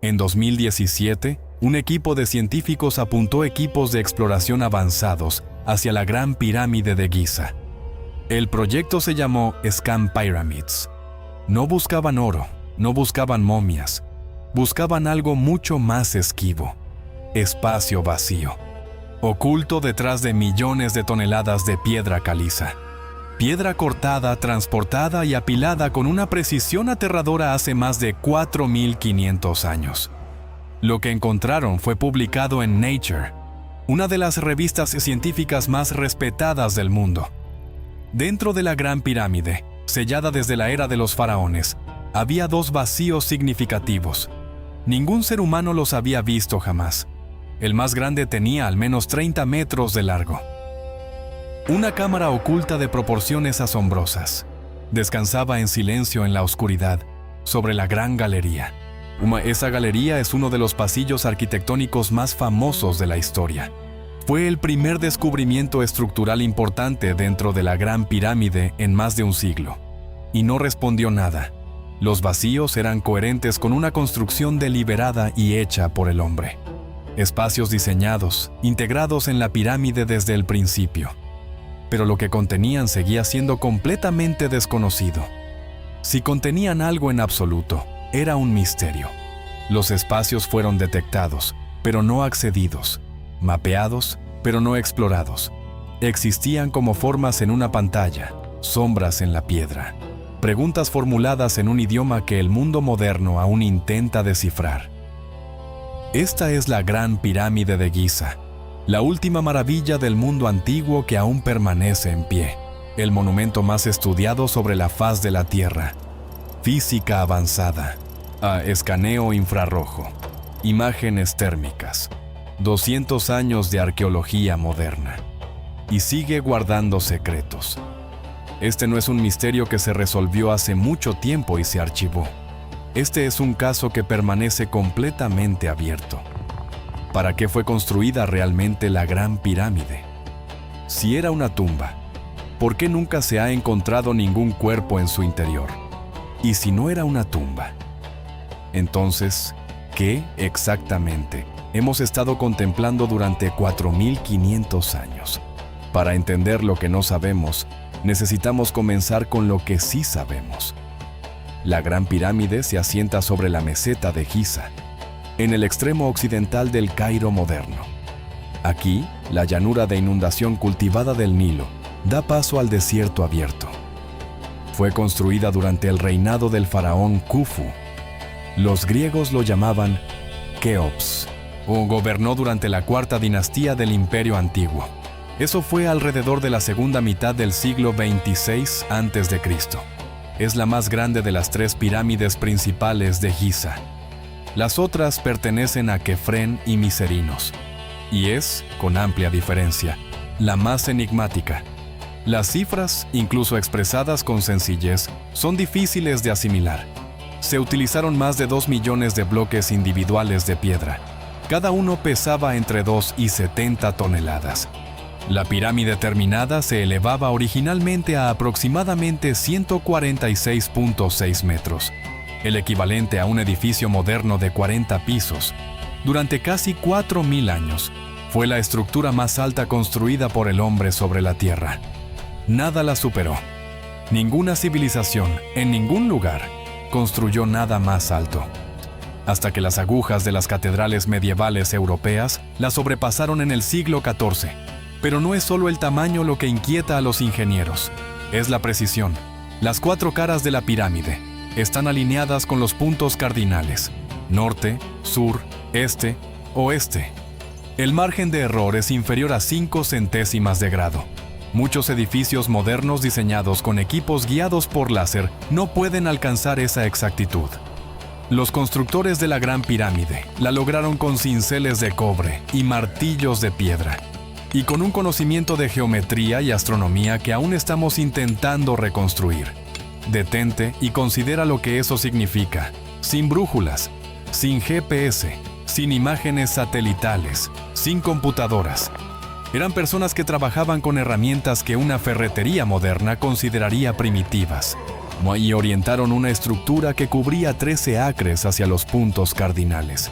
En 2017, un equipo de científicos apuntó equipos de exploración avanzados hacia la Gran Pirámide de Giza. El proyecto se llamó Scan Pyramids. No buscaban oro, no buscaban momias, buscaban algo mucho más esquivo: espacio vacío, oculto detrás de millones de toneladas de piedra caliza. Piedra cortada, transportada y apilada con una precisión aterradora hace más de 4.500 años. Lo que encontraron fue publicado en Nature, una de las revistas científicas más respetadas del mundo. Dentro de la Gran Pirámide, sellada desde la era de los faraones, había dos vacíos significativos. Ningún ser humano los había visto jamás. El más grande tenía al menos 30 metros de largo. Una cámara oculta de proporciones asombrosas descansaba en silencio en la oscuridad sobre la Gran Galería. Esa galería es uno de los pasillos arquitectónicos más famosos de la historia. Fue el primer descubrimiento estructural importante dentro de la Gran Pirámide en más de un siglo. Y no respondió nada. Los vacíos eran coherentes con una construcción deliberada y hecha por el hombre. Espacios diseñados, integrados en la pirámide desde el principio. Pero lo que contenían seguía siendo completamente desconocido. Si contenían algo en absoluto, era un misterio. Los espacios fueron detectados, pero no accedidos. Mapeados, pero no explorados. Existían como formas en una pantalla, sombras en la piedra. Preguntas formuladas en un idioma que el mundo moderno aún intenta descifrar. Esta es la Gran Pirámide de Giza, la última maravilla del mundo antiguo que aún permanece en pie, el monumento más estudiado sobre la faz de la Tierra. Física avanzada, escaneo infrarrojo, imágenes térmicas, 200 años de arqueología moderna. Y sigue guardando secretos. Este no es un misterio que se resolvió hace mucho tiempo y se archivó. Este es un caso que permanece completamente abierto. ¿Para qué fue construida realmente la Gran Pirámide? Si era una tumba, ¿por qué nunca se ha encontrado ningún cuerpo en su interior? Y si no era una tumba, entonces, ¿qué exactamente hemos estado contemplando durante 4.500 años? Para entender lo que no sabemos, necesitamos comenzar con lo que sí sabemos. La Gran Pirámide se asienta sobre la meseta de Giza, en el extremo occidental del Cairo moderno. Aquí, la llanura de inundación cultivada del Nilo da paso al desierto abierto. Fue construida durante el reinado del faraón Khufu. Los griegos lo llamaban Keops, o gobernó durante la cuarta dinastía del Imperio Antiguo. Eso fue alrededor de la segunda mitad del siglo XXVI a.C. Es la más grande de las tres pirámides principales de Giza. Las otras pertenecen a Kefren y Miserinos, y es, con amplia diferencia, la más enigmática. Las cifras, incluso expresadas con sencillez, son difíciles de asimilar. Se utilizaron más de 2 millones de bloques individuales de piedra. Cada uno pesaba entre 2 y 70 toneladas. La pirámide terminada se elevaba originalmente a aproximadamente 146.6 metros, el equivalente a un edificio moderno de 40 pisos. Durante casi 4.000 años, fue la estructura más alta construida por el hombre sobre la Tierra. Nada la superó. Ninguna civilización, en ningún lugar, construyó nada más alto. Hasta que las agujas de las catedrales medievales europeas la sobrepasaron en el siglo XIV. Pero no es solo el tamaño lo que inquieta a los ingenieros, es la precisión. Las 4 caras de la pirámide están alineadas con los puntos cardinales: norte, sur, este, oeste. El margen de error es inferior a 5 centésimas de grado. Muchos edificios modernos diseñados con equipos guiados por láser no pueden alcanzar esa exactitud. Los constructores de la Gran Pirámide la lograron con cinceles de cobre y martillos de piedra, y con un conocimiento de geometría y astronomía que aún estamos intentando reconstruir. Detente y considera lo que eso significa. Sin brújulas, sin GPS, sin imágenes satelitales, sin computadoras. Eran personas que trabajaban con herramientas que una ferretería moderna consideraría primitivas. y orientaron una estructura que cubría 13 acres hacia los puntos cardinales,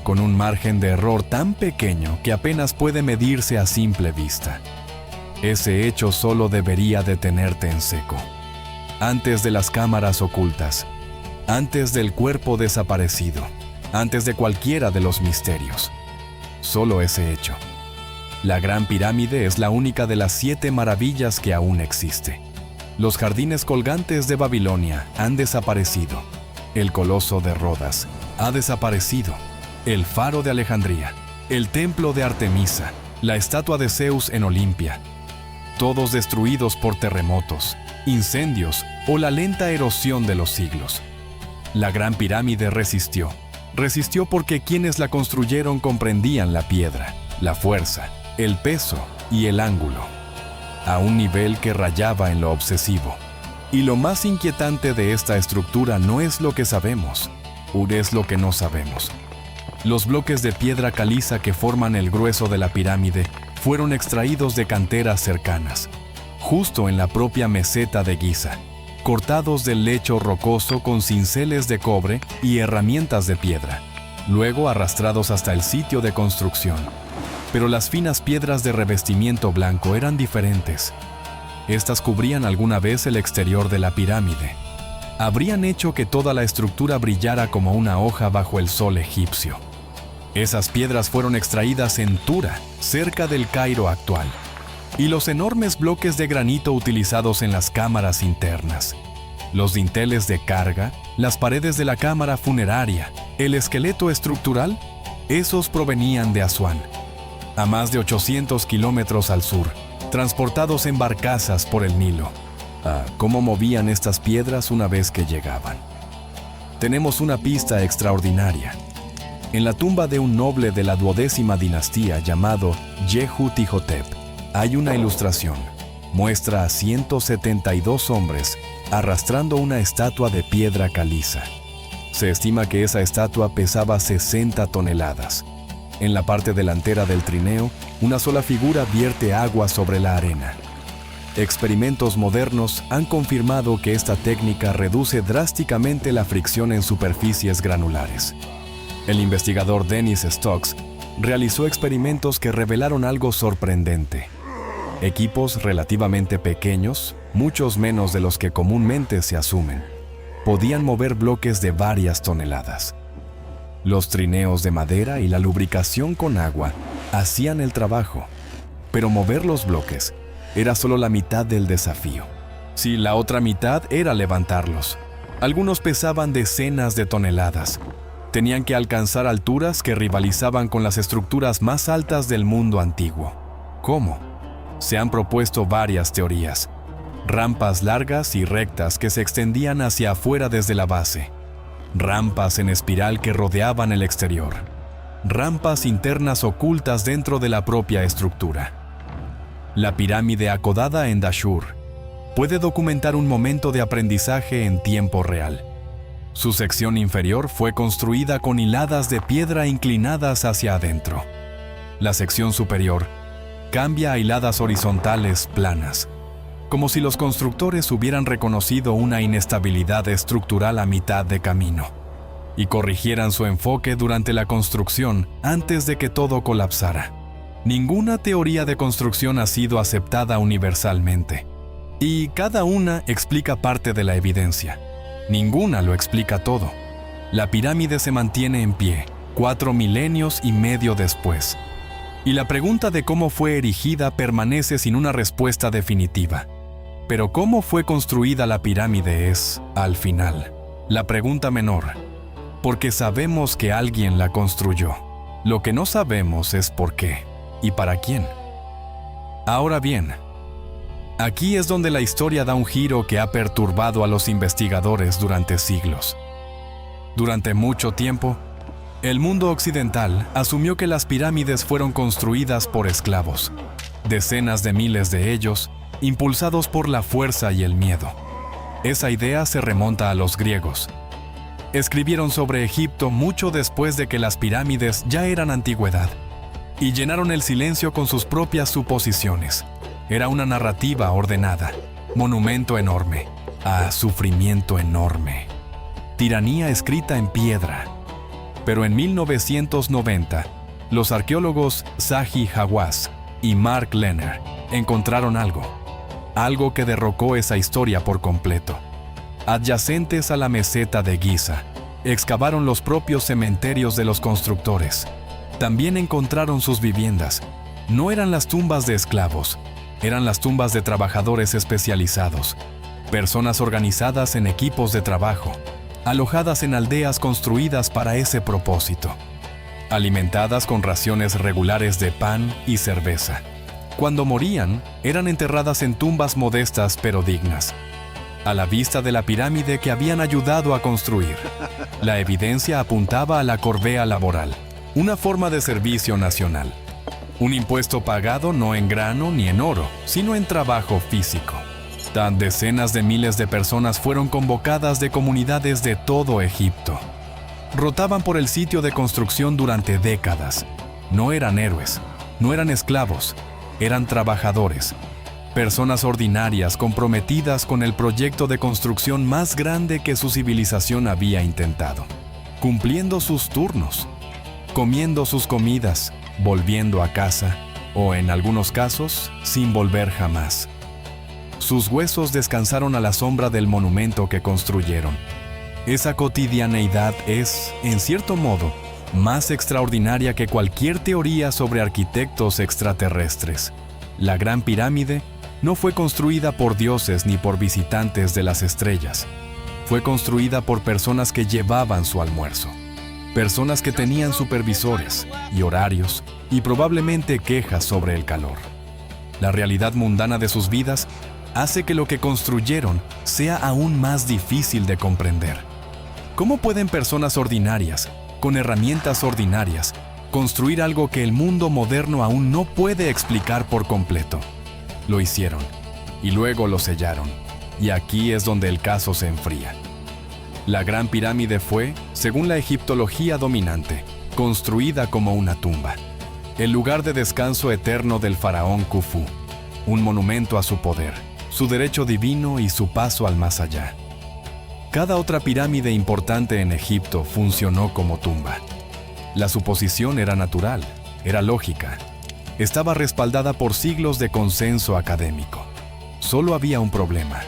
con un margen de error tan pequeño que apenas puede medirse a simple vista. Ese hecho solo debería detenerte en seco. Antes de las cámaras ocultas, antes del cuerpo desaparecido, antes de cualquiera de los misterios. Solo ese hecho. La Gran Pirámide es la única de las 7 maravillas que aún existe. Los jardines colgantes de Babilonia han desaparecido. El Coloso de Rodas ha desaparecido. El Faro de Alejandría, el Templo de Artemisa, la estatua de Zeus en Olimpia. Todos destruidos por terremotos, incendios o la lenta erosión de los siglos. La Gran Pirámide resistió. Resistió porque quienes la construyeron comprendían la piedra, la fuerza, el peso y el ángulo, a un nivel que rayaba en lo obsesivo. Y lo más inquietante de esta estructura no es lo que sabemos, es lo que no sabemos. Los bloques de piedra caliza que forman el grueso de la pirámide fueron extraídos de canteras cercanas, justo en la propia meseta de Giza, cortados del lecho rocoso con cinceles de cobre y herramientas de piedra, luego arrastrados hasta el sitio de construcción. Pero las finas piedras de revestimiento blanco eran diferentes. Estas cubrían alguna vez el exterior de la pirámide. Habrían hecho que toda la estructura brillara como una hoja bajo el sol egipcio. Esas piedras fueron extraídas en Tura, cerca del Cairo actual, y los enormes bloques de granito utilizados en las cámaras internas, los dinteles de carga, las paredes de la cámara funeraria, el esqueleto estructural, esos provenían de Asuán, a más de 800 kilómetros al sur, transportados en barcazas por el Nilo. ¿Cómo movían estas piedras una vez que llegaban? Tenemos una pista extraordinaria. En la tumba de un noble de la 12ª dinastía llamado Yehutihotep, hay una ilustración. Muestra a 172 hombres arrastrando una estatua de piedra caliza. Se estima que esa estatua pesaba 60 toneladas. En la parte delantera del trineo, una sola figura vierte agua sobre la arena. Experimentos modernos han confirmado que esta técnica reduce drásticamente la fricción en superficies granulares. El investigador Dennis Stokes realizó experimentos que revelaron algo sorprendente. Equipos relativamente pequeños, muchos menos de los que comúnmente se asumen, podían mover bloques de varias toneladas. Los trineos de madera y la lubricación con agua hacían el trabajo, pero mover los bloques era solo la mitad del desafío. Sí, la otra mitad era levantarlos. Algunos pesaban decenas de toneladas. Tenían que alcanzar alturas que rivalizaban con las estructuras más altas del mundo antiguo. ¿Cómo? Se han propuesto varias teorías. Rampas largas y rectas que se extendían hacia afuera desde la base. Rampas en espiral que rodeaban el exterior. Rampas internas ocultas dentro de la propia estructura. La pirámide acodada en Dashur puede documentar un momento de aprendizaje en tiempo real. Su sección inferior fue construida con hiladas de piedra inclinadas hacia adentro. La sección superior cambia a hiladas horizontales planas, como si los constructores hubieran reconocido una inestabilidad estructural a mitad de camino y corrigieran su enfoque durante la construcción antes de que todo colapsara. Ninguna teoría de construcción ha sido aceptada universalmente, y cada una explica parte de la evidencia. Ninguna lo explica todo. La pirámide se mantiene en pie, 4 milenios y medio después. Y la pregunta de cómo fue erigida permanece sin una respuesta definitiva. Pero cómo fue construida la pirámide es, al final, la pregunta menor. Porque sabemos que alguien la construyó. Lo que no sabemos es por qué y para quién. Ahora bien, aquí es donde la historia da un giro que ha perturbado a los investigadores durante siglos. Durante mucho tiempo, el mundo occidental asumió que las pirámides fueron construidas por esclavos, decenas de miles de ellos, impulsados por la fuerza y el miedo. Esa idea se remonta a los griegos. Escribieron sobre Egipto mucho después de que las pirámides ya eran antigüedad, y llenaron el silencio con sus propias suposiciones. Era una narrativa ordenada, monumento enorme, a sufrimiento enorme, tiranía escrita en piedra. Pero en 1990, los arqueólogos Zahi Hawass y Mark Lehner encontraron algo que derrocó esa historia por completo. Adyacentes a la meseta de Giza, excavaron los propios cementerios de los constructores. También encontraron sus viviendas. No eran las tumbas de esclavos, eran las tumbas de trabajadores especializados, personas organizadas en equipos de trabajo, alojadas en aldeas construidas para ese propósito, alimentadas con raciones regulares de pan y cerveza. Cuando morían, eran enterradas en tumbas modestas pero dignas, a la vista de la pirámide que habían ayudado a construir. La evidencia apuntaba a la corvea laboral, una forma de servicio nacional. Un impuesto pagado no en grano ni en oro, sino en trabajo físico. Decenas de miles de personas fueron convocadas de comunidades de todo Egipto. Rotaban por el sitio de construcción durante décadas. No eran héroes, no eran esclavos, eran trabajadores. Personas ordinarias comprometidas con el proyecto de construcción más grande que su civilización había intentado. Cumpliendo sus turnos, comiendo sus comidas, volviendo a casa, o en algunos casos, sin volver jamás. Sus huesos descansaron a la sombra del monumento que construyeron. Esa cotidianeidad es, en cierto modo, más extraordinaria que cualquier teoría sobre arquitectos extraterrestres. La Gran Pirámide no fue construida por dioses ni por visitantes de las estrellas. Fue construida por personas que llevaban su almuerzo. Personas que tenían supervisores y horarios y probablemente quejas sobre el calor. La realidad mundana de sus vidas hace que lo que construyeron sea aún más difícil de comprender. ¿Cómo pueden personas ordinarias, con herramientas ordinarias, construir algo que el mundo moderno aún no puede explicar por completo? Lo hicieron, y luego lo sellaron, y aquí es donde el caso se enfría. La Gran Pirámide fue, según la egiptología dominante, construida como una tumba, el lugar de descanso eterno del faraón Khufu, un monumento a su poder, su derecho divino y su paso al más allá. Cada otra pirámide importante en Egipto funcionó como tumba. La suposición era natural, era lógica, estaba respaldada por siglos de consenso académico. Solo había un problema.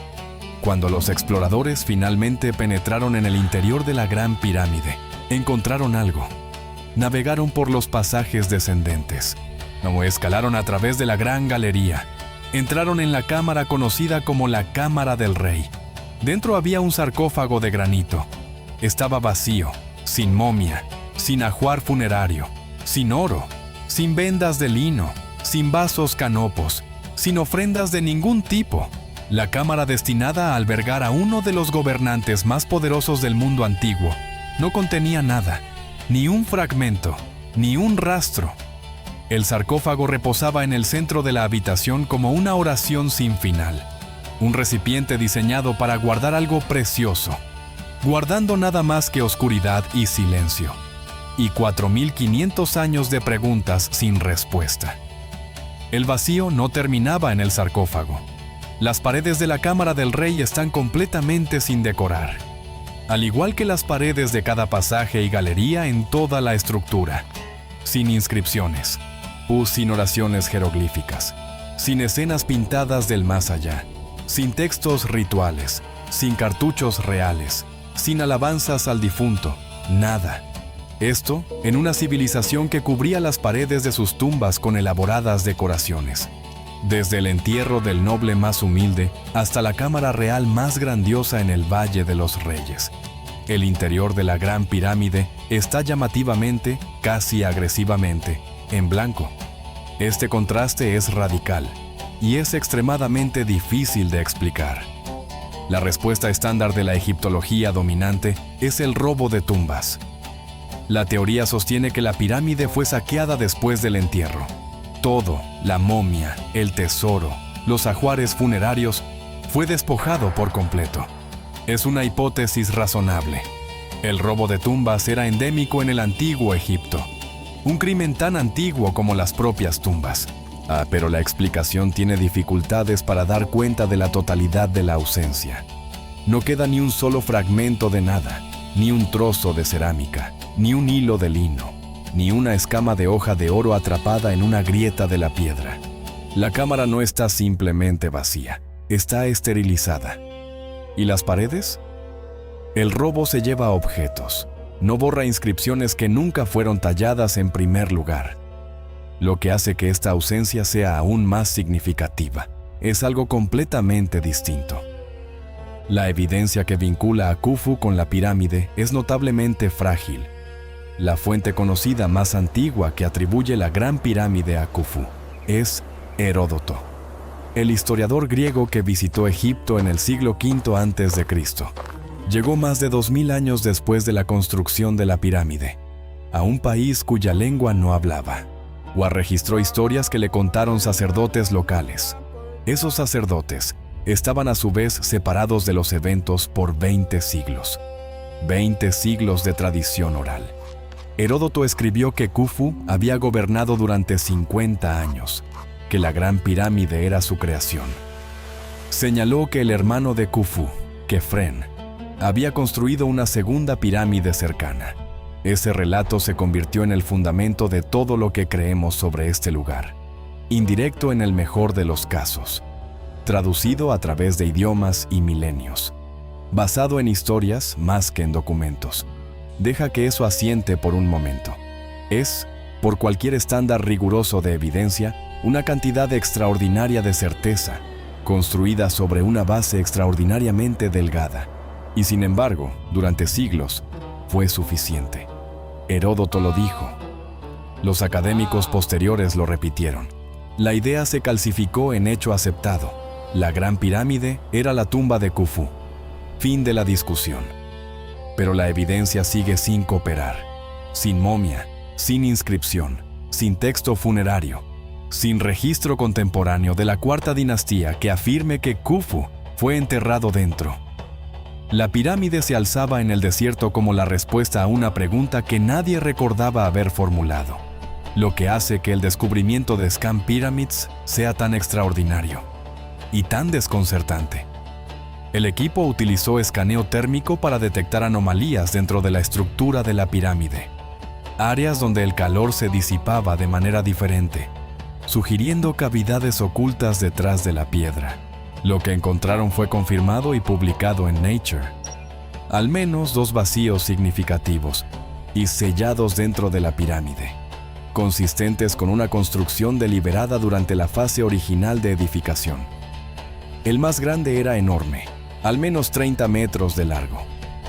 Cuando los exploradores finalmente penetraron en el interior de la Gran Pirámide, encontraron algo. Navegaron por los pasajes descendentes, escalaron a través de la Gran Galería, entraron en la cámara conocida como la Cámara del Rey. Dentro había un sarcófago de granito. Estaba vacío, sin momia, sin ajuar funerario, sin oro, sin vendas de lino, sin vasos canopos, sin ofrendas de ningún tipo. La cámara destinada a albergar a uno de los gobernantes más poderosos del mundo antiguo no contenía nada, ni un fragmento, ni un rastro. El sarcófago reposaba en el centro de la habitación como una oración sin final, un recipiente diseñado para guardar algo precioso, guardando nada más que oscuridad y silencio, y 4.500 años de preguntas sin respuesta. El vacío no terminaba en el sarcófago. Las paredes de la Cámara del Rey están completamente sin decorar, al igual que las paredes de cada pasaje y galería en toda la estructura, sin inscripciones, sin oraciones jeroglíficas, sin escenas pintadas del más allá, sin textos rituales, sin cartuchos reales, sin alabanzas al difunto, nada. Esto en una civilización que cubría las paredes de sus tumbas con elaboradas decoraciones. Desde el entierro del noble más humilde hasta la cámara real más grandiosa en el Valle de los Reyes. El interior de la Gran Pirámide está llamativamente, casi agresivamente, en blanco. Este contraste es radical y es extremadamente difícil de explicar. La respuesta estándar de la egiptología dominante es el robo de tumbas. La teoría sostiene que la pirámide fue saqueada después del entierro. Todo, la momia, el tesoro, los ajuares funerarios, fue despojado por completo. Es una hipótesis razonable. El robo de tumbas era endémico en el antiguo Egipto. Un crimen tan antiguo como las propias tumbas. Pero la explicación tiene dificultades para dar cuenta de la totalidad de la ausencia. No queda ni un solo fragmento de nada, ni un trozo de cerámica, ni un hilo de lino, ni una escama de hoja de oro atrapada en una grieta de la piedra. La cámara no está simplemente vacía, está esterilizada. ¿Y las paredes? El robo se lleva objetos, no borra inscripciones que nunca fueron talladas en primer lugar. Lo que hace que esta ausencia sea aún más significativa es algo completamente distinto. La evidencia que vincula a Khufu con la pirámide es notablemente frágil. La fuente conocida más antigua que atribuye la Gran Pirámide a Khufu es Heródoto, el historiador griego que visitó Egipto en el siglo V a.C. Llegó más de 2000 años después de la construcción de la pirámide, a un país cuya lengua no hablaba. Registró historias que le contaron sacerdotes locales. Esos sacerdotes estaban a su vez separados de los eventos por 20 siglos. 20 siglos de tradición oral. Heródoto escribió que Khufu había gobernado durante 50 años, que la Gran Pirámide era su creación. Señaló que el hermano de Khufu, Kefren, había construido una segunda pirámide cercana. Ese relato se convirtió en el fundamento de todo lo que creemos sobre este lugar, indirecto en el mejor de los casos, traducido a través de idiomas y milenios, basado en historias más que en documentos. Deja que eso asiente por un momento. Es, por cualquier estándar riguroso de evidencia, una cantidad extraordinaria de certeza, construida sobre una base extraordinariamente delgada. Y sin embargo, durante siglos, fue suficiente. Heródoto lo dijo. Los académicos posteriores lo repitieron. La idea se calcificó en hecho aceptado. La Gran Pirámide era la tumba de Khufu. Fin de la discusión. Pero la evidencia sigue sin cooperar. Sin momia, sin inscripción, sin texto funerario, sin registro contemporáneo de la cuarta dinastía que afirme que Khufu fue enterrado dentro. La pirámide se alzaba en el desierto como la respuesta a una pregunta que nadie recordaba haber formulado, lo que hace que el descubrimiento de Scan Pyramids sea tan extraordinario y tan desconcertante. El equipo utilizó escaneo térmico para detectar anomalías dentro de la estructura de la pirámide, áreas donde el calor se disipaba de manera diferente, sugiriendo cavidades ocultas detrás de la piedra. Lo que encontraron fue confirmado y publicado en Nature. Al menos 2 vacíos significativos y sellados dentro de la pirámide, consistentes con una construcción deliberada durante la fase original de edificación. El más grande era enorme, al menos 30 metros de largo,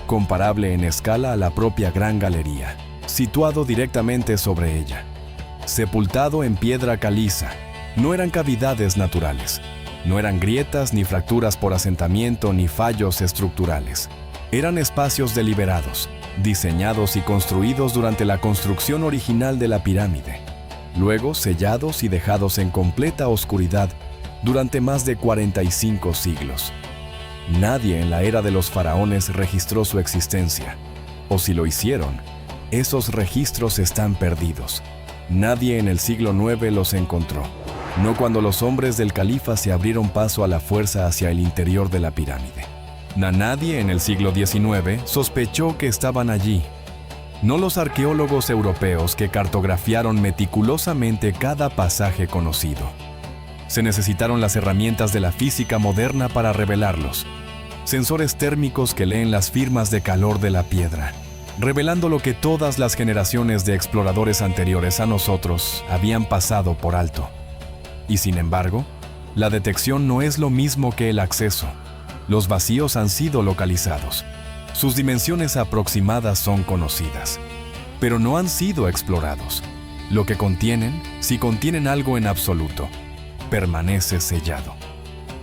comparable en escala a la propia Gran Galería, situado directamente sobre ella. Sepultado en piedra caliza, no eran cavidades naturales. No eran grietas ni fracturas por asentamiento ni fallos estructurales. Eran espacios deliberados, diseñados y construidos durante la construcción original de la pirámide, luego sellados y dejados en completa oscuridad durante más de 45 siglos. Nadie en la era de los faraones registró su existencia, o si lo hicieron, esos registros están perdidos. Nadie en el siglo IX los encontró. No cuando los hombres del califa se abrieron paso a la fuerza hacia el interior de la pirámide. Nadie en el siglo XIX sospechó que estaban allí. No los arqueólogos europeos que cartografiaron meticulosamente cada pasaje conocido. Se necesitaron las herramientas de la física moderna para revelarlos. Sensores térmicos que leen las firmas de calor de la piedra, revelando lo que todas las generaciones de exploradores anteriores a nosotros habían pasado por alto. Y sin embargo, la detección no es lo mismo que el acceso. Los vacíos han sido localizados. Sus dimensiones aproximadas son conocidas, pero no han sido explorados. Lo que contienen, si contienen algo en absoluto, permanece sellado,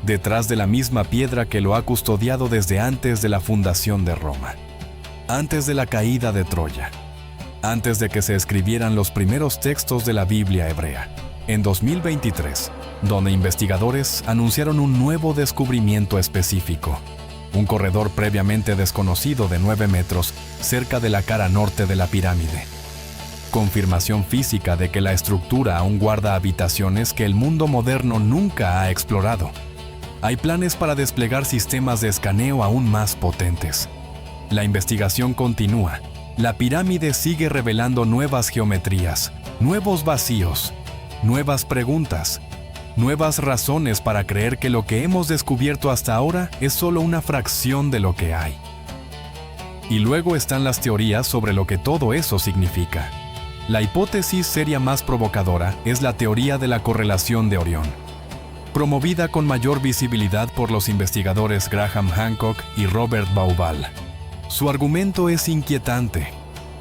detrás de la misma piedra que lo ha custodiado desde antes de la fundación de Roma, antes de la caída de Troya, antes de que se escribieran los primeros textos de la Biblia hebrea. En 2023, donde investigadores anunciaron un nuevo descubrimiento específico, un corredor previamente desconocido de 9 metros cerca de la cara norte de la pirámide. Confirmación física de que la estructura aún guarda habitaciones que el mundo moderno nunca ha explorado. Hay planes para desplegar sistemas de escaneo aún más potentes. La investigación continúa. La pirámide sigue revelando nuevas geometrías, nuevos vacíos, nuevas preguntas, nuevas razones para creer que lo que hemos descubierto hasta ahora es solo una fracción de lo que hay. Y luego están las teorías sobre lo que todo eso significa. La hipótesis seria más provocadora es la teoría de la correlación de Orión, promovida con mayor visibilidad por los investigadores Graham Hancock y Robert Bauval. Su argumento es inquietante.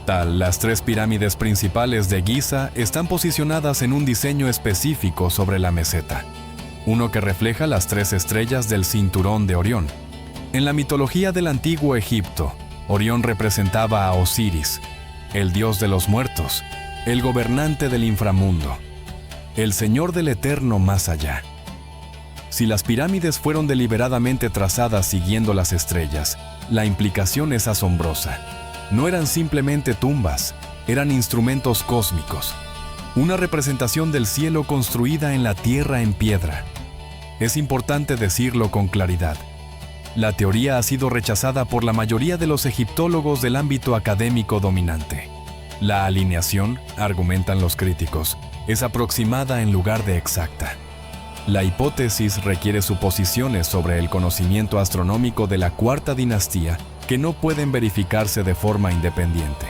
Las 3 pirámides principales de Giza están posicionadas en un diseño específico sobre la meseta, uno que refleja las 3 estrellas del cinturón de Orión. En la mitología del antiguo Egipto, Orión representaba a Osiris, el dios de los muertos, el gobernante del inframundo, el señor del eterno más allá. Si las pirámides fueron deliberadamente trazadas siguiendo las estrellas, la implicación es asombrosa. No eran simplemente tumbas, eran instrumentos cósmicos, una representación del cielo construida en la tierra en piedra. Es importante decirlo con claridad. La teoría ha sido rechazada por la mayoría de los egiptólogos del ámbito académico dominante. La alineación, argumentan los críticos, es aproximada en lugar de exacta. La hipótesis requiere suposiciones sobre el conocimiento astronómico de la cuarta dinastía que no pueden verificarse de forma independiente.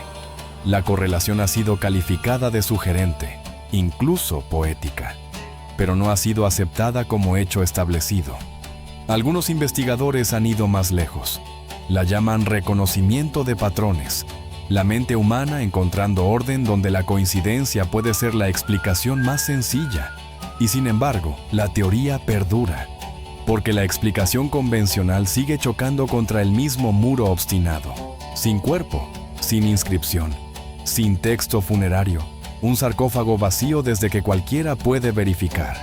La correlación ha sido calificada de sugerente, incluso poética, pero no ha sido aceptada como hecho establecido. Algunos investigadores han ido más lejos. La llaman reconocimiento de patrones, la mente humana encontrando orden donde la coincidencia puede ser la explicación más sencilla. Y sin embargo, la teoría perdura, porque la explicación convencional sigue chocando contra el mismo muro obstinado, sin cuerpo, sin inscripción, sin texto funerario, un sarcófago vacío desde que cualquiera puede verificar.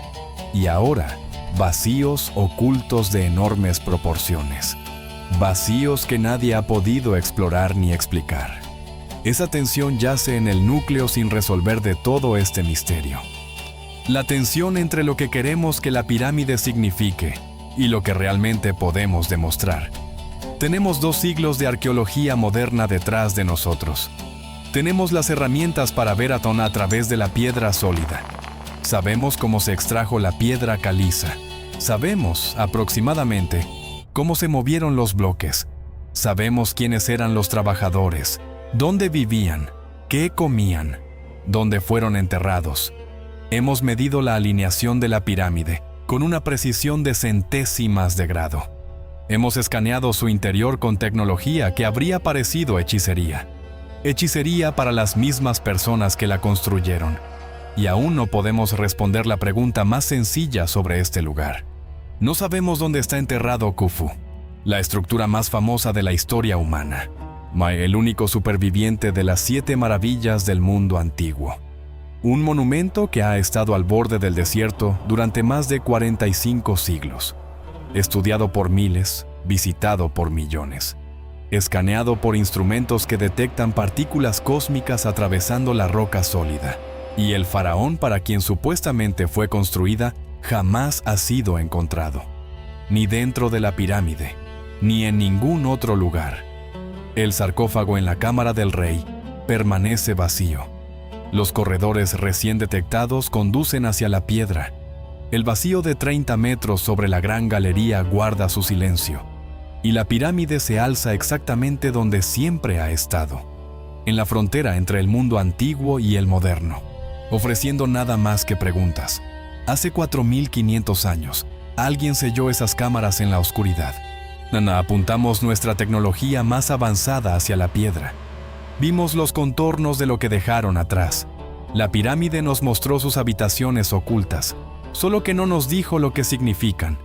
Y ahora, vacíos ocultos de enormes proporciones, vacíos que nadie ha podido explorar ni explicar. Esa tensión yace en el núcleo sin resolver de todo este misterio. La tensión entre lo que queremos que la pirámide signifique y lo que realmente podemos demostrar. Tenemos 2 siglos de arqueología moderna detrás de nosotros. Tenemos las herramientas para ver a través de la piedra sólida. Sabemos cómo se extrajo la piedra caliza. Sabemos, aproximadamente, cómo se movieron los bloques. Sabemos quiénes eran los trabajadores, dónde vivían, qué comían, dónde fueron enterrados. Hemos medido la alineación de la pirámide con una precisión de centésimas de grado. Hemos escaneado su interior con tecnología que habría parecido hechicería. Hechicería para las mismas personas que la construyeron. Y aún no podemos responder la pregunta más sencilla sobre este lugar. No sabemos dónde está enterrado Khufu, la estructura más famosa de la historia humana, el único superviviente de las 7 maravillas del mundo antiguo. Un monumento que ha estado al borde del desierto durante más de 45 siglos, estudiado por miles, visitado por millones, escaneado por instrumentos que detectan partículas cósmicas atravesando la roca sólida, y el faraón para quien supuestamente fue construida jamás ha sido encontrado, ni dentro de la pirámide, ni en ningún otro lugar. El sarcófago en la cámara del rey permanece vacío. Los corredores recién detectados conducen hacia la piedra. El vacío de 30 metros sobre la gran galería guarda su silencio, y la pirámide se alza exactamente donde siempre ha estado, en la frontera entre el mundo antiguo y el moderno, ofreciendo nada más que preguntas. Hace 4.500 años, alguien selló esas cámaras en la oscuridad. Apuntamos nuestra tecnología más avanzada hacia la piedra. Vimos los contornos de lo que dejaron atrás. La pirámide nos mostró sus habitaciones ocultas, solo que no nos dijo lo que significan.